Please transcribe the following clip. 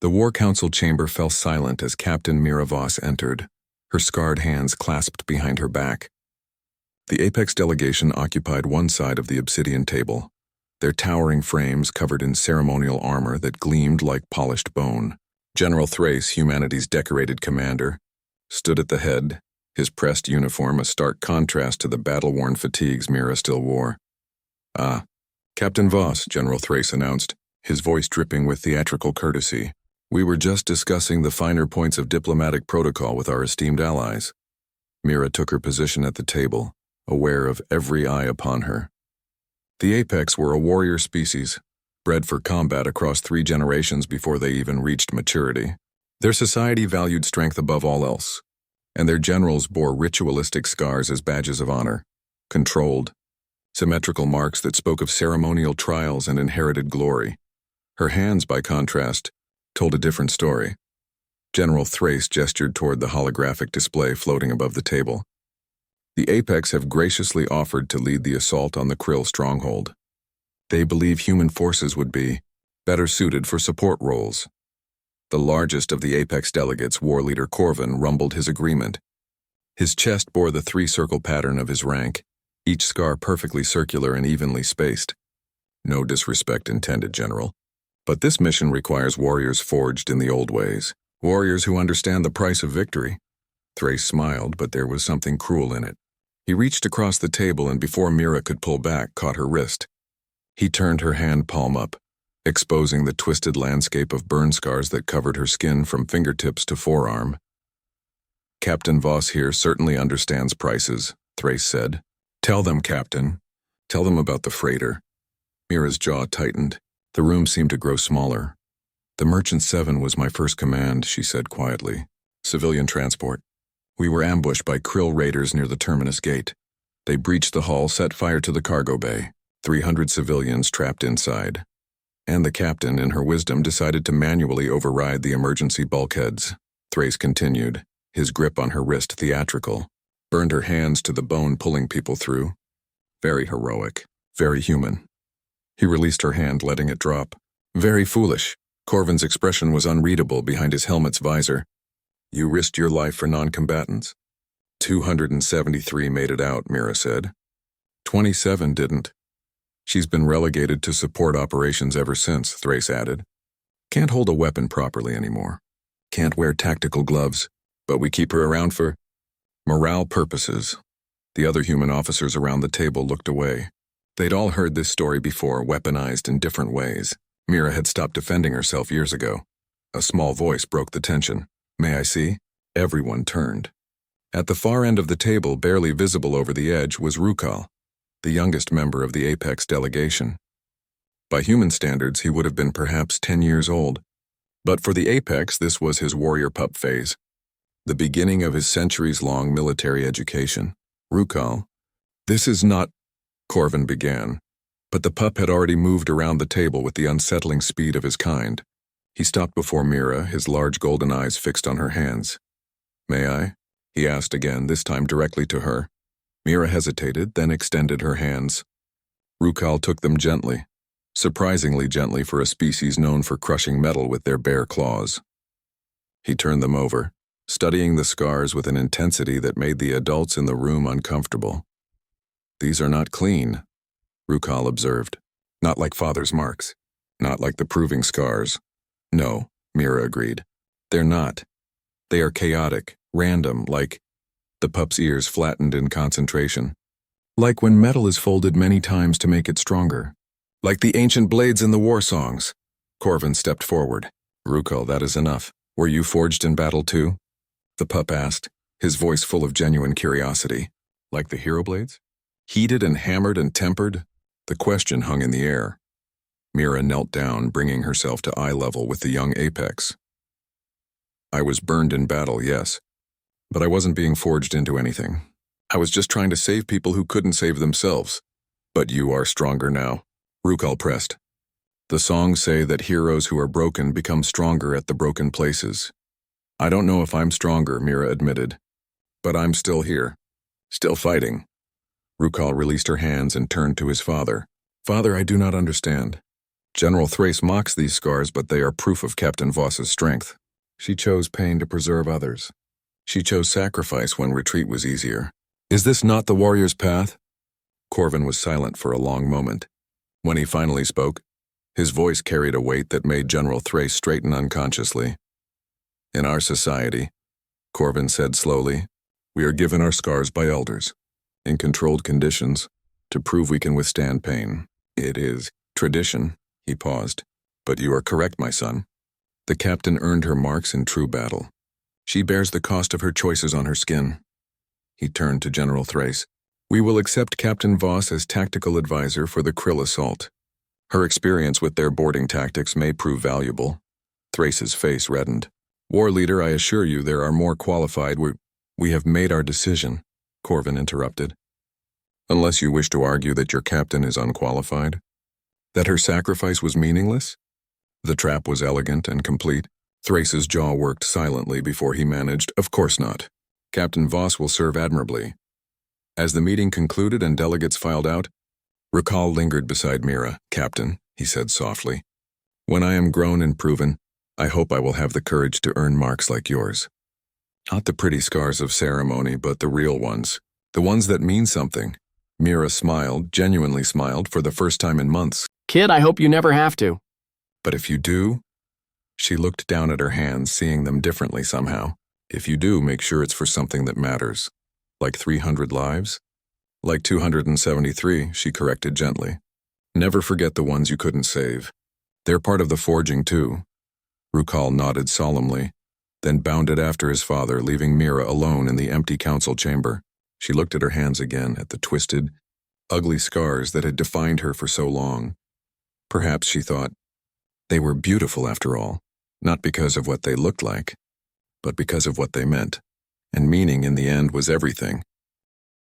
The War Council chamber fell silent as Captain Mira Voss entered, her scarred hands clasped behind her back. The Apex delegation occupied one side of the obsidian table, their towering frames covered in ceremonial armor that gleamed like polished bone. General Thrace, humanity's decorated commander, stood at the head, his pressed uniform a stark contrast to the battle-worn fatigues Mira still wore. "Ah, Captain Voss," General Thrace announced, his voice dripping with theatrical courtesy. "We were just discussing the finer points of diplomatic protocol with our esteemed allies." Mira took her position at the table, aware of every eye upon her. The Apex were a warrior species, bred for combat across 3 generations before they even reached maturity. Their society valued strength above all else, and their generals bore ritualistic scars as badges of honor, controlled, symmetrical marks that spoke of ceremonial trials and inherited glory. Her hands, by contrast, told a different story. General Thrace gestured toward the holographic display floating above the table. The Apex have graciously offered to lead the assault on the Krill stronghold. They believe human forces would be better suited for support roles. The largest of the Apex delegates, War Leader Corvin, rumbled his agreement. His chest bore the 3-circle pattern of his rank, each scar perfectly circular and evenly spaced. "No disrespect intended, General. But this mission requires warriors forged in the old ways, warriors who understand the price of victory." Thrace smiled, but there was something cruel in it. He reached across the table and before Mira could pull back, caught her wrist. He turned her hand palm up, exposing the twisted landscape of burn scars that covered her skin from fingertips to forearm. "Captain Voss here certainly understands prices," Thrace said. "Tell them, Captain. Tell them about the freighter." Mira's jaw tightened. The room seemed to grow smaller. "The Merchant 7 was my first command," she said quietly. "Civilian transport. We were ambushed by Krill raiders near the terminus gate. They breached the hull, set fire to the cargo bay. 300 civilians trapped inside. And the captain, in her wisdom, decided to manually override the emergency bulkheads." Thrace continued, his grip on her wrist theatrical. "Burned her hands to the bone pulling people through. Very heroic. Very human." He released her hand, letting it drop. "Very foolish." Corvin's expression was unreadable behind his helmet's visor. "You risked your life for non-combatants?" 273 made it out, Mira said. 27 didn't. "She's been relegated to support operations ever since," Thrace added. "Can't hold a weapon properly anymore. Can't wear tactical gloves, but we keep her around for morale purposes." The other human officers around the table looked away. They'd all heard this story before, weaponized in different ways. Mira had stopped defending herself years ago. A small voice broke the tension. "May I see?" Everyone turned. At the far end of the table, barely visible over the edge, was Rukal, the youngest member of the Apex delegation. By human standards, he would have been perhaps 10 years old. But for the Apex, this was his warrior pup phase, the beginning of his centuries-long military education. "Rukal, this is not—" Corvin began, but the pup had already moved around the table with the unsettling speed of his kind. He stopped before Mira, his large golden eyes fixed on her hands. "May I?" he asked again, this time directly to her. Mira hesitated, then extended her hands. Rukal took them gently, surprisingly gently for a species known for crushing metal with their bare claws. He turned them over, studying the scars with an intensity that made the adults in the room uncomfortable. "These are not clean," Rukal observed. "Not like father's marks. Not like the proving scars." "No," Mira agreed. "They're not. They are chaotic, random, like—" The pup's ears flattened in concentration. "Like when metal is folded many times to make it stronger. Like the ancient blades in the war songs." Corvin stepped forward. "Rukal, that is enough. Were you forged in battle too?" The pup asked, his voice full of genuine curiosity. "Like the hero blades? Heated and hammered and tempered?" The question hung in the air. Mira knelt down, bringing herself to eye level with the young Apex. "I was burned in battle, yes. But I wasn't being forged into anything. I was just trying to save people who couldn't save themselves." "But you are stronger now," Rukal pressed. "The songs say that heroes who are broken become stronger at the broken places. I don't know if I'm stronger," Mira admitted. "But I'm still here. Still fighting." Rukal released her hands and turned to his father. "Father, I do not understand. General Thrace mocks these scars, but they are proof of Captain Voss's strength. She chose pain to preserve others. She chose sacrifice when retreat was easier. Is this not the warrior's path? Corvin was silent for a long moment. When he finally spoke, his voice carried a weight that made General Thrace straighten unconsciously. In our society, Corvin said slowly, we are given our scars by elders, in controlled conditions, to prove we can withstand pain. It is tradition, he paused. But you are correct, my son. The captain earned her marks in true battle. She bears the cost of her choices on her skin. He turned to General Thrace. We will accept Captain Voss as tactical advisor for the Krill assault. Her experience with their boarding tactics may prove valuable. Thrace's face reddened. War leader, I assure you there are more qualified. We have made our decision, Corvin interrupted. Unless you wish to argue that your captain is unqualified? That her sacrifice was meaningless? The trap was elegant and complete. Thrace's jaw worked silently before he managed, of course not. Captain Voss will serve admirably. As the meeting concluded and delegates filed out, Rukal lingered beside Mira. Captain, he said softly, when I am grown and proven, I hope I will have the courage to earn marks like yours. Not the pretty scars of ceremony, but the real ones. The ones that mean something. Mira smiled, genuinely smiled, for the first time in months. Kid, I hope you never have to. But if you do? She looked down at her hands, seeing them differently somehow. If you do, make sure it's for something that matters. Like 300 lives? Like 273, she corrected gently. Never forget the ones you couldn't save. They're part of the forging, too. Rukal nodded solemnly, then bounded after his father, leaving Mira alone in the empty council chamber. She looked at her hands again, at the twisted, ugly scars that had defined her for so long. Perhaps, she thought, they were beautiful after all, not because of what they looked like, but because of what they meant. And meaning in the end was everything.